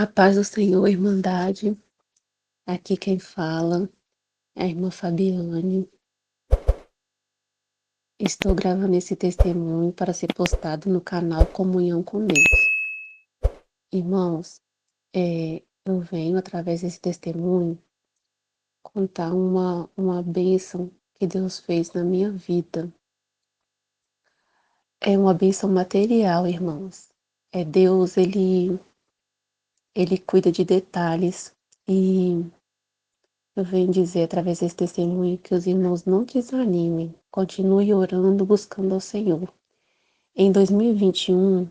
A paz do Senhor, Irmandade. Aqui quem fala é a irmã Fabiane. Estou gravando esse testemunho para ser postado no canal Comunhão com Deus. Irmãos, eu venho, através desse testemunho, contar uma bênção que Deus fez na minha vida. É uma bênção material, irmãos. Deus, ele cuida de detalhes e eu venho dizer através desse testemunho que os irmãos não desanimem, continue orando, buscando ao Senhor. Em 2021,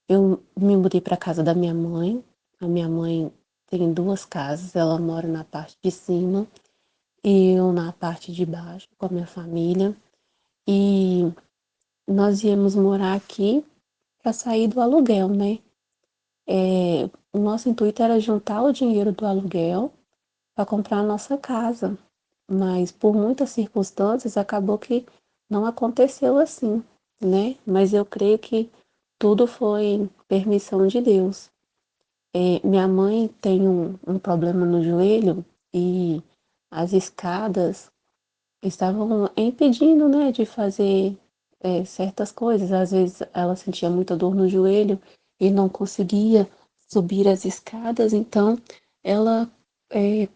eu me mudei para a casa da minha mãe. A minha mãe tem duas casas, ela mora na parte de cima e eu na parte de baixo com a minha família. E nós íamos morar aqui para sair do aluguel, né? O nosso intuito era juntar o dinheiro do aluguel para comprar a nossa casa, mas por muitas circunstâncias acabou que não aconteceu assim, né? Mas eu creio que tudo foi permissão de Deus. Minha mãe tem um problema no joelho e as escadas estavam impedindo, né, de fazer certas coisas. Às vezes ela sentia muita dor no joelho e não conseguia subir as escadas, então ela é,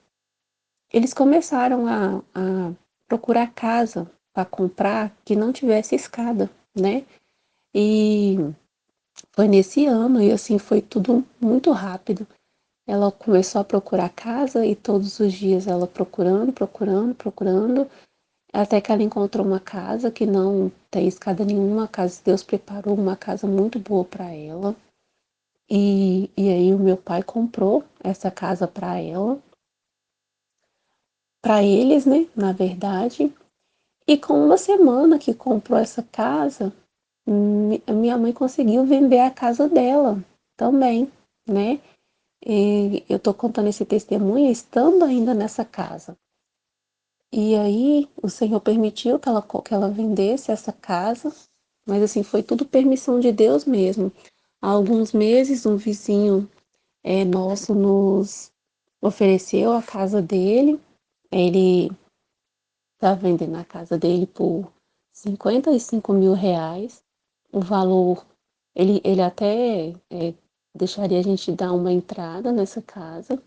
eles começaram a procurar casa para comprar que não tivesse escada, né? E foi nesse ano, e assim foi tudo muito rápido. Ela começou a procurar casa e todos os dias ela procurando, procurando, procurando, até que ela encontrou uma casa que não tem escada nenhuma, a casa Deus preparou uma casa muito boa para ela. E aí o meu pai comprou essa casa para eles, né, na verdade. E com uma semana que comprou essa casa, minha mãe conseguiu vender a casa dela também, né? E eu tô contando esse testemunho estando ainda nessa casa. E aí o Senhor permitiu que ela vendesse essa casa, mas assim, foi tudo permissão de Deus mesmo. Há alguns meses, um vizinho nosso nos ofereceu a casa dele. Ele está vendendo a casa dele por R$ 55.000. O valor, ele até deixaria a gente dar uma entrada nessa casa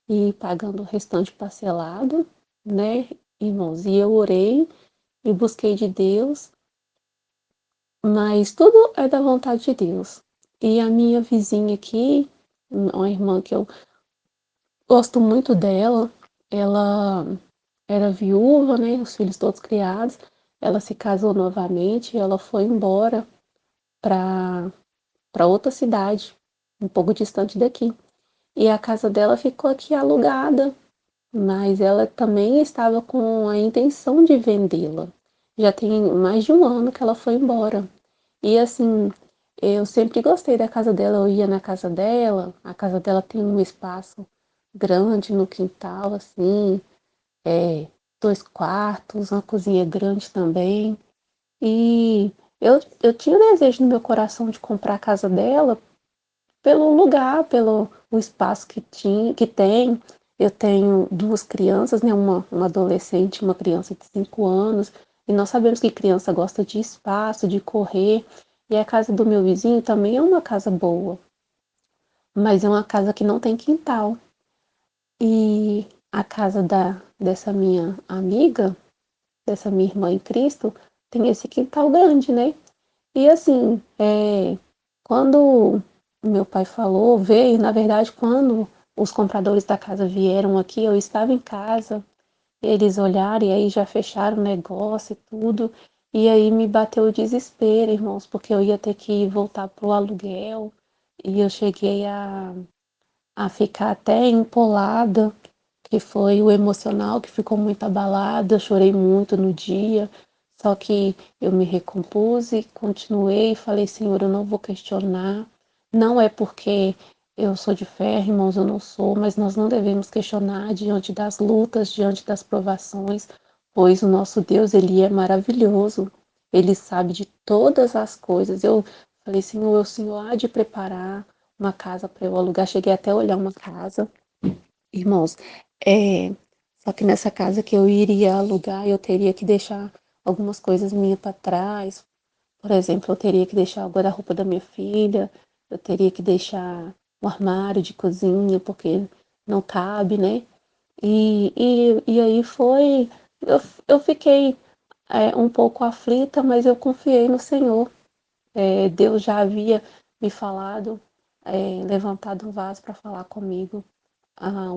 e ir pagando o restante parcelado, né, irmãos? E eu orei e busquei de Deus, mas tudo é da vontade de Deus. E a minha vizinha aqui, uma irmã que eu gosto muito dela, ela era viúva, né, os filhos todos criados, ela se casou novamente e ela foi embora para outra cidade, um pouco distante daqui. E a casa dela ficou aqui alugada, mas ela também estava com a intenção de vendê-la. Já tem mais de um ano que ela foi embora. E assim, eu sempre gostei da casa dela, eu ia na casa dela, a casa dela tem um espaço grande no quintal, assim, é, 2 quartos, uma cozinha grande também. E eu tinha o desejo no meu coração de comprar a casa dela pelo lugar, pelo o espaço que tem. Eu tenho duas crianças, né? Uma adolescente e uma criança de 5 anos. E nós sabemos que criança gosta de espaço, de correr. E a casa do meu vizinho também é uma casa boa, mas é uma casa que não tem quintal. E a casa dessa minha amiga, dessa minha irmã em Cristo, tem esse quintal grande, né? E assim, quando meu pai falou, veio, na verdade, quando os compradores da casa vieram aqui, eu estava em casa, eles olharam e aí já fecharam o negócio e tudo, e aí me bateu o desespero, irmãos, porque eu ia ter que voltar pro aluguel, e eu cheguei a ficar até empolada, que foi o emocional que ficou muito abalado, eu chorei muito no dia, só que eu me recompus e continuei e falei, Senhor, eu não vou questionar, não é porque eu sou de ferro, irmãos, eu não sou, mas nós não devemos questionar diante das lutas, diante das provações, pois o nosso Deus, ele é maravilhoso, ele sabe de todas as coisas. Eu falei, Senhor, o Senhor há de preparar uma casa para eu alugar. Cheguei até a olhar uma casa, irmãos. É, só que nessa casa que eu iria alugar, eu teria que deixar algumas coisas minhas para trás. Por exemplo, eu teria que deixar o guarda-roupa da minha filha, eu teria que deixar o armário de cozinha, porque não cabe, né? E aí foi. Eu, eu fiquei um pouco aflita, mas eu confiei no Senhor. Deus já havia me falado, levantado um vaso para falar comigo há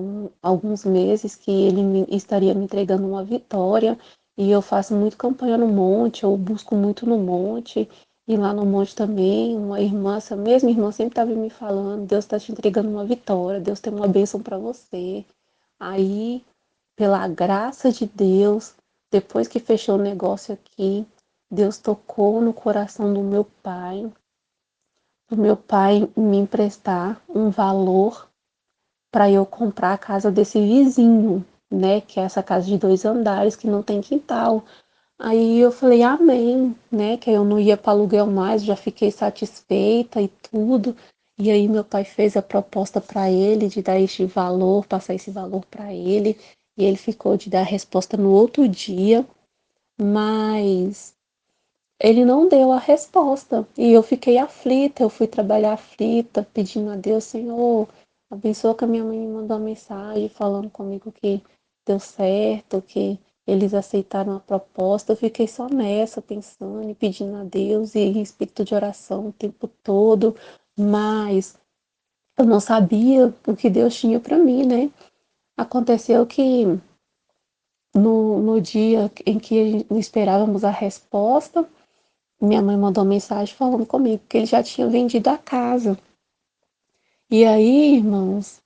alguns meses que ele estaria me entregando uma vitória. E eu faço muito campanha no monte, eu busco muito no monte. E lá no monte também, uma irmã, essa mesma irmã sempre estava me falando, Deus está te entregando uma vitória, Deus tem uma bênção para você. Aí, pela graça de Deus, depois que fechou o negócio aqui, Deus tocou no coração do meu pai me emprestar um valor para eu comprar a casa desse vizinho, né? Que é essa casa de 2 andares que não tem quintal. Aí eu falei, amém, né? Que eu não ia para aluguel mais, já fiquei satisfeita e tudo. E aí meu pai fez a proposta para ele de dar este valor, passar esse valor para ele. E ele ficou de dar a resposta no outro dia, mas ele não deu a resposta e eu fiquei aflita, eu fui trabalhar aflita, pedindo a Deus, Senhor, abençoa que a minha mãe me mandou uma mensagem falando comigo que deu certo, que eles aceitaram a proposta. Eu fiquei só nessa, pensando e pedindo a Deus e em espírito de oração o tempo todo, mas eu não sabia o que Deus tinha para mim, né? Aconteceu que no dia em que esperávamos a resposta, minha mãe mandou mensagem falando comigo que ele já tinha vendido a casa. E aí, irmãos,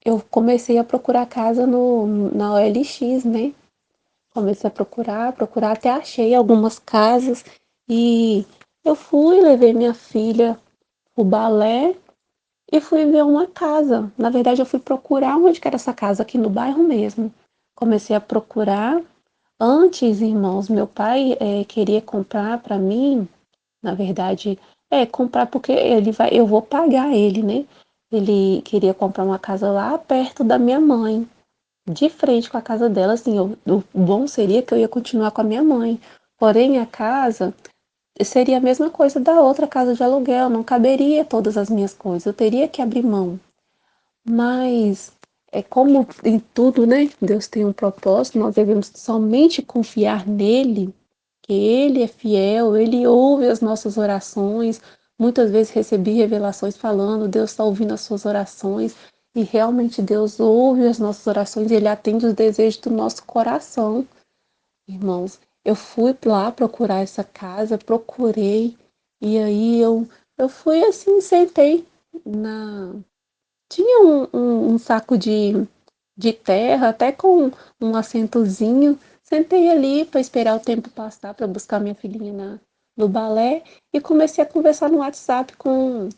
eu comecei a procurar casa na OLX, né? Comecei a procurar, até achei algumas casas. E eu fui, levei minha filha pro balé e fui ver uma casa. Na verdade, eu fui procurar onde que era essa casa, aqui no bairro mesmo. Comecei a procurar. Antes, irmãos, meu pai queria comprar para mim. Na verdade, comprar porque eu vou pagar ele, né? Ele queria comprar uma casa lá perto da minha mãe, de frente com a casa dela, assim, o bom seria que eu ia continuar com a minha mãe. Porém, a casa seria a mesma coisa da outra casa de aluguel, não caberia todas as minhas coisas, eu teria que abrir mão. Mas é como em tudo, né? Deus tem um propósito, nós devemos somente confiar nele, que ele é fiel, ele ouve as nossas orações. Muitas vezes recebi revelações falando, Deus está ouvindo as suas orações, e realmente Deus ouve as nossas orações e ele atende os desejos do nosso coração. Irmãos, eu fui lá procurar essa casa, procurei, e aí eu fui assim, sentei na tinha um saco de terra, até com um assentozinho. Sentei ali para esperar o tempo passar para buscar minha filhinha no balé e comecei a conversar no WhatsApp com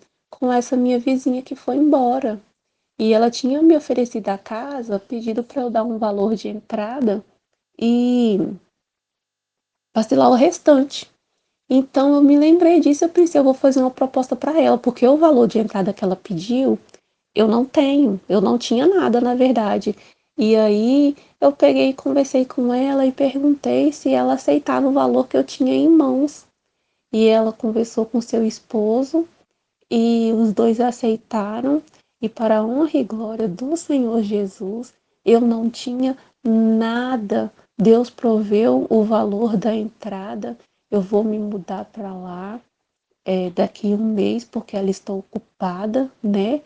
essa minha vizinha que foi embora. E ela tinha me oferecido a casa, pedido para eu dar um valor de entrada e parcelar o restante. Então eu me lembrei disso, eu pensei, eu vou fazer uma proposta para ela, porque o valor de entrada que ela pediu eu não tenho, eu não tinha nada, na verdade. E aí eu peguei e conversei com ela e perguntei se ela aceitava o valor que eu tinha em mãos. E ela conversou com seu esposo e os dois aceitaram. E para a honra e glória do Senhor Jesus, eu não tinha nada. Deus proveu o valor da entrada. Eu vou me mudar para lá daqui um mês, porque ela está ocupada, né?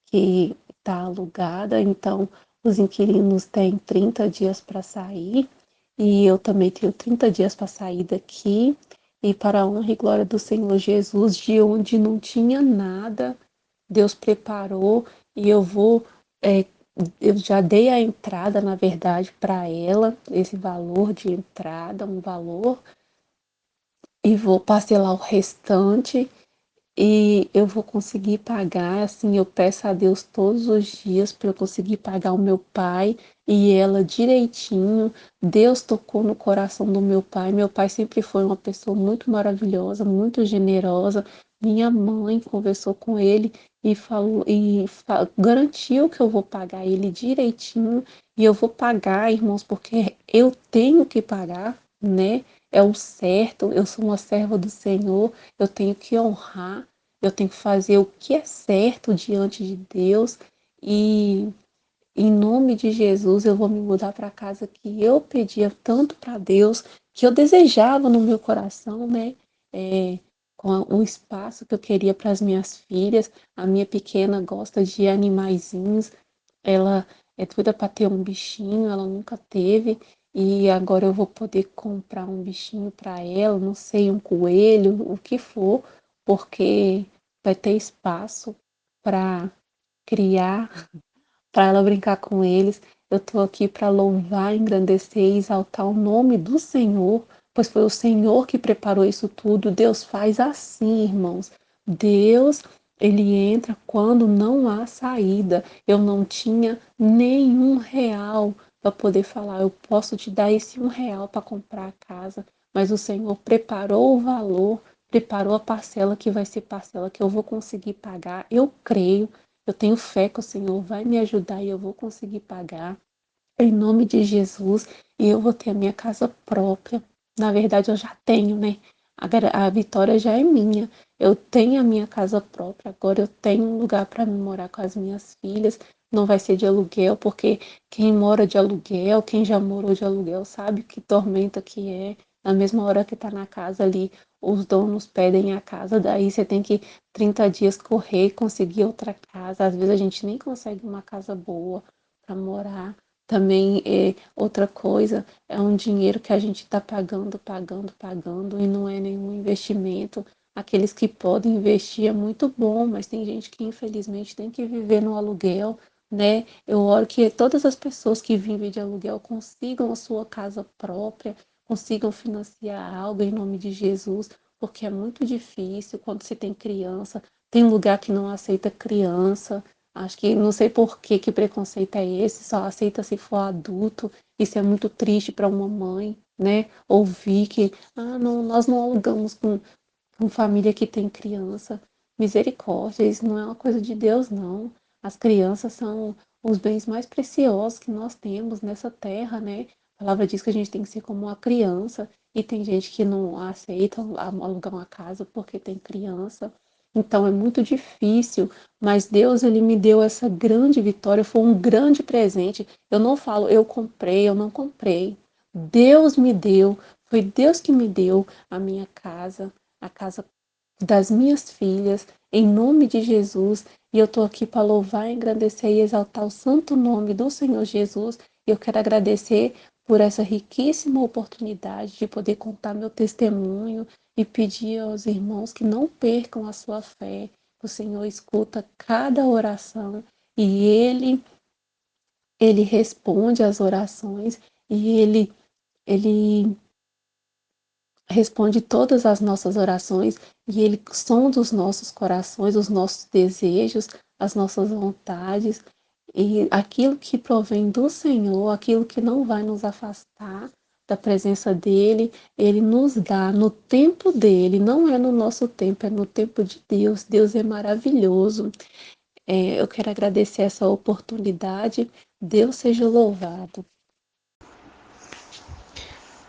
Que está alugada, então os inquilinos têm 30 dias para sair e eu também tenho 30 dias para sair daqui. E para a honra e glória do Senhor Jesus, de onde não tinha nada, Deus preparou e eu já dei a entrada, na verdade, para ela, esse valor de entrada, um valor, e vou parcelar o restante e eu vou conseguir pagar, assim, eu peço a Deus todos os dias para eu conseguir pagar o meu pai e ela direitinho. Deus tocou no coração do meu pai. Meu pai sempre foi uma pessoa muito maravilhosa, muito generosa, minha mãe conversou com ele e falou garantiu que eu vou pagar ele direitinho e eu vou pagar, irmãos, porque eu tenho que pagar, né? É o certo, eu sou uma serva do Senhor, eu tenho que honrar, eu tenho que fazer o que é certo diante de Deus e em nome de Jesus, eu vou me mudar para a casa que eu pedia tanto para Deus, que eu desejava no meu coração, né? É, com um espaço que eu queria para as minhas filhas. A minha pequena gosta de animaizinhos, ela é doida para ter um bichinho, ela nunca teve, e agora eu vou poder comprar um bichinho para ela, não sei, um coelho, o que for, porque vai ter espaço para criar para ela brincar com eles. Eu estou aqui para louvar, engrandecer e exaltar o nome do Senhor, pois foi o Senhor que preparou isso tudo. Deus faz assim, irmãos. Deus, ele entra quando não há saída. Eu não tinha nenhum real para poder falar, eu posso te dar esse R$ 1 para comprar a casa, mas o Senhor preparou o valor, preparou a parcela que vai ser parcela que eu vou conseguir pagar. Eu creio, eu tenho fé que o Senhor vai me ajudar e eu vou conseguir pagar em nome de Jesus e eu vou ter a minha casa própria. Na verdade, eu já tenho, né? A vitória já é minha. Eu tenho a minha casa própria, agora eu tenho um lugar para me morar com as minhas filhas. Não vai ser de aluguel, porque quem mora de aluguel, quem já morou de aluguel, sabe que tormenta que é. Na mesma hora que está na casa ali, os donos pedem a casa, daí você tem que 30 dias correr e conseguir outra casa. Às vezes a gente nem consegue uma casa boa para morar. Também outra coisa é um dinheiro que a gente está pagando, pagando, pagando e não é nenhum investimento. Aqueles que podem investir é muito bom, mas tem gente que infelizmente tem que viver no aluguel, né? Eu oro que todas as pessoas que vivem de aluguel consigam a sua casa própria, consigam financiar algo em nome de Jesus, porque é muito difícil quando você tem criança. Tem lugar que não aceita criança. Acho que não sei por que preconceito é esse, só aceita se for adulto. Isso é muito triste para uma mãe, né? Ouvir que não, nós não alugamos com família que tem criança. Misericórdia, isso não é uma coisa de Deus, não. As crianças são os bens mais preciosos que nós temos nessa terra, né? A palavra diz que a gente tem que ser como uma criança, e tem gente que não aceita alugar uma casa porque tem criança. Então é muito difícil, mas Deus ele me deu essa grande vitória, foi um grande presente. Eu não falo eu comprei, eu não comprei. Deus me deu, foi Deus que me deu a casa das minhas filhas, em nome de Jesus. E eu estou aqui para louvar, engrandecer e exaltar o santo nome do Senhor Jesus. E eu quero agradecer por essa riquíssima oportunidade de poder contar meu testemunho e pedir aos irmãos que não percam a sua fé. O Senhor escuta cada oração e ele responde às orações e ele responde todas as nossas orações e Ele sonda os nossos corações, os nossos desejos, as nossas vontades e aquilo que provém do Senhor, aquilo que não vai nos afastar da presença dEle, Ele nos dá no tempo dEle, não é no nosso tempo, é no tempo de Deus. Deus é maravilhoso. Eu quero agradecer essa oportunidade. Deus seja louvado.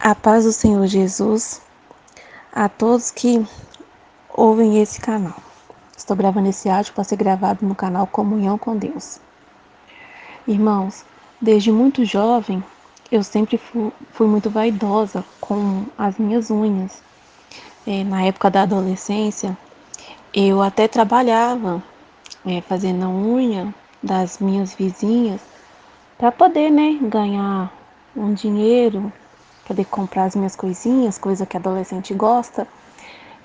A paz do Senhor Jesus a todos que ouvem esse canal. Estou gravando esse áudio para ser gravado no canal Comunhão com Deus. Irmãos, desde muito jovem, eu sempre fui muito vaidosa com as minhas unhas. Na época da adolescência, eu até trabalhava fazendo a unha das minhas vizinhas para poder, né, ganhar um dinheiro, poder comprar as minhas coisinhas, coisa que adolescente gosta.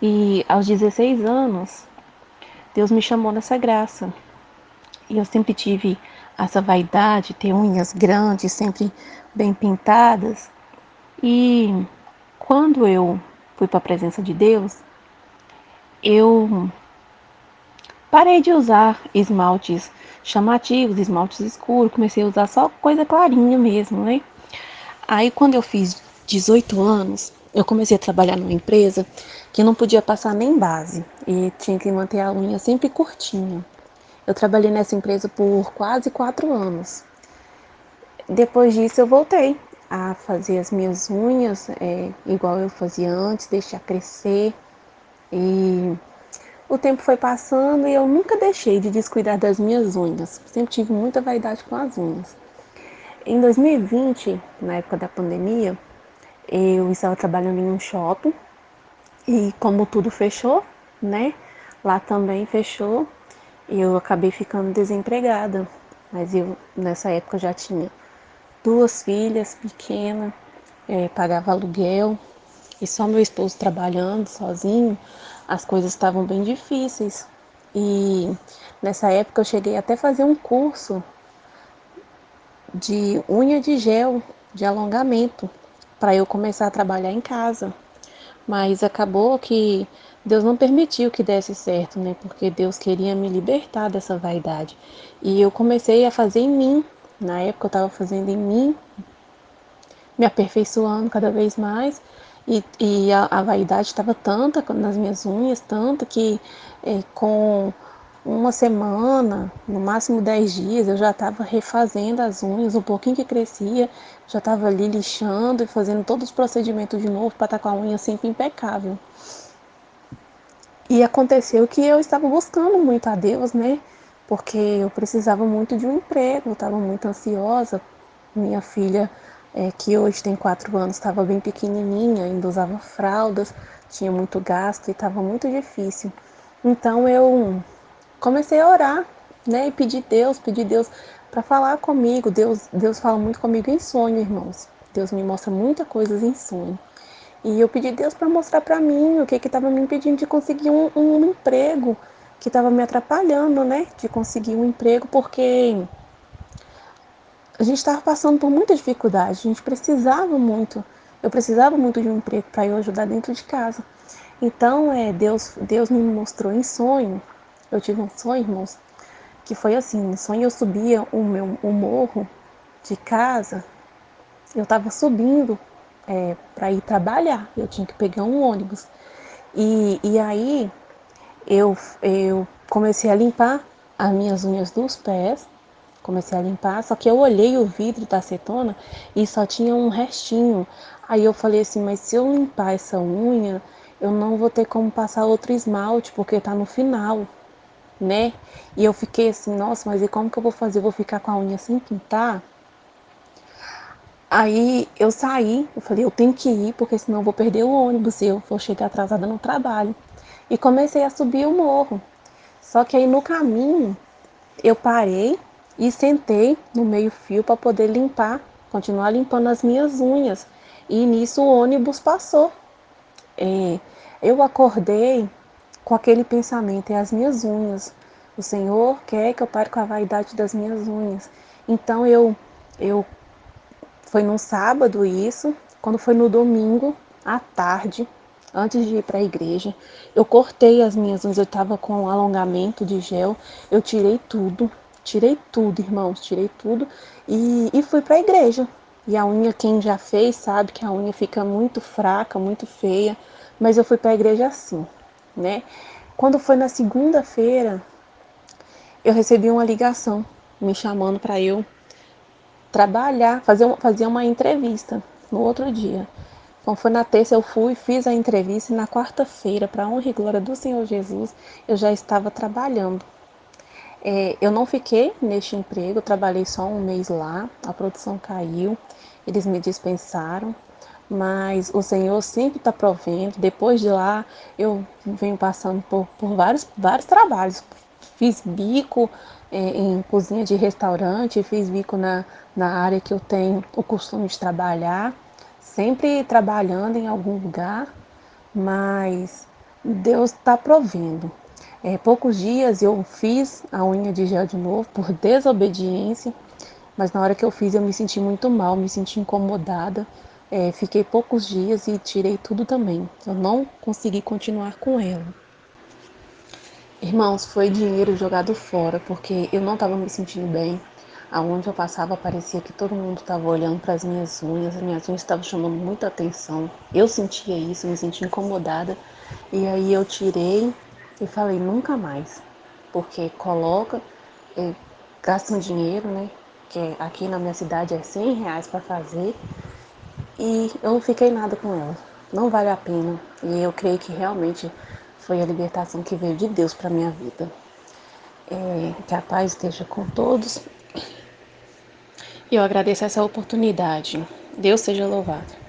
E aos 16 anos, Deus me chamou nessa graça. E eu sempre tive essa vaidade, ter unhas grandes, sempre bem pintadas. E quando eu fui para a presença de Deus, eu parei de usar esmaltes chamativos, esmaltes escuros, comecei a usar só coisa clarinha mesmo, né? Aí quando eu fiz 18 anos, eu comecei a trabalhar numa empresa que não podia passar nem base e tinha que manter a unha sempre curtinha. Eu trabalhei nessa empresa por quase 4 anos. Depois disso, eu voltei a fazer as minhas unhas, igual eu fazia antes, deixar crescer. E o tempo foi passando e eu nunca deixei de descuidar das minhas unhas. Sempre tive muita vaidade com as unhas. Em 2020, na época da pandemia, eu estava trabalhando em um shopping e como tudo fechou, né? Lá também fechou e eu acabei ficando desempregada. Mas eu nessa época já tinha 2 filhas pequenas, pagava aluguel e só meu esposo trabalhando sozinho, as coisas estavam bem difíceis. E nessa época eu cheguei até a fazer um curso de unha de gel, de alongamento, para eu começar a trabalhar em casa. Mas acabou que Deus não permitiu que desse certo, né? Porque Deus queria me libertar dessa vaidade. E eu comecei a fazer em mim. Na época eu estava fazendo em mim, me aperfeiçoando cada vez mais. E a vaidade estava tanta nas minhas unhas, tanta que com uma semana, no máximo 10 dias, eu já estava refazendo as unhas, um pouquinho que crescia, já estava ali lixando e fazendo todos os procedimentos de novo para estar com a unha sempre impecável. E aconteceu que eu estava buscando muito a Deus, né? Porque eu precisava muito de um emprego, eu estava muito ansiosa. Minha filha, que hoje tem 4 anos, estava bem pequenininha, ainda usava fraldas, tinha muito gasto e estava muito difícil. Então eu comecei a orar, né? E pedir Deus para falar comigo. Deus fala muito comigo em sonho, irmãos. Deus me mostra muita coisas em sonho. E eu pedi a Deus para mostrar para mim o que estava me impedindo de conseguir um emprego, que estava me atrapalhando, né? De conseguir um emprego, porque a gente estava passando por muita dificuldade, a gente precisava muito. Eu precisava muito de um emprego para eu ajudar dentro de casa. Então, Deus me mostrou em sonho. Eu tive um sonho, irmãos, que foi assim: no sonho eu subia o morro de casa, eu estava subindo para ir trabalhar, eu tinha que pegar um ônibus. E aí eu comecei a limpar as minhas unhas dos pés, comecei a limpar, só que eu olhei o vidro da acetona e só tinha um restinho. Aí eu falei assim, mas se eu limpar essa unha, eu não vou ter como passar outro esmalte, porque tá no final, né? E eu fiquei assim, nossa, mas e como que eu vou fazer? Eu vou ficar com a unha sem pintar? Aí eu saí, eu falei, eu tenho que ir, porque senão eu vou perder o ônibus e eu vou chegar atrasada no trabalho. E comecei a subir o morro. Só que aí no caminho eu parei e sentei no meio-fio para poder limpar, continuar limpando as minhas unhas. E nisso o ônibus passou. É, eu acordei com aquele pensamento, é as minhas unhas. O Senhor quer que eu pare com a vaidade das minhas unhas. Então eu foi num sábado isso, quando foi no domingo, à tarde, antes de ir para a igreja, eu cortei as minhas unhas, eu estava com um alongamento de gel, eu tirei tudo, irmãos, tirei tudo e fui para a igreja. E a unha, quem já fez sabe que a unha fica muito fraca, muito feia, mas eu fui para a igreja assim, né? Quando foi na segunda-feira, eu recebi uma ligação me chamando para eu trabalhar, fazer uma entrevista no outro dia. Então foi na terça eu fui, fiz a entrevista e na quarta-feira, para a honra e glória do Senhor Jesus, eu já estava trabalhando. Eu não fiquei neste emprego, eu trabalhei só um mês lá, a produção caiu, eles me dispensaram, mas o Senhor sempre está provendo. Depois de lá, eu venho passando por vários trabalhos. Fiz bico em cozinha de restaurante, fiz bico na área que eu tenho o costume de trabalhar, sempre trabalhando em algum lugar, mas Deus está provendo. Poucos dias eu fiz a unha de gel de novo por desobediência, mas na hora que eu fiz eu me senti muito mal, me senti incomodada. Fiquei poucos dias e tirei tudo também. Eu não consegui continuar com ela. Irmãos, foi dinheiro jogado fora, porque eu não estava me sentindo bem. Aonde eu passava parecia que todo mundo estava olhando para as minhas unhas estavam chamando muita atenção. Eu sentia isso, me sentia incomodada. E aí eu tirei e falei, nunca mais. Porque coloca, gasta um dinheiro, né? Que aqui na minha cidade é R$ 100 para fazer. E eu não fiquei nada com ela. Não vale a pena. E eu creio que realmente foi a libertação que veio de Deus para minha vida. Que a paz esteja com todos. E eu agradeço essa oportunidade. Deus seja louvado.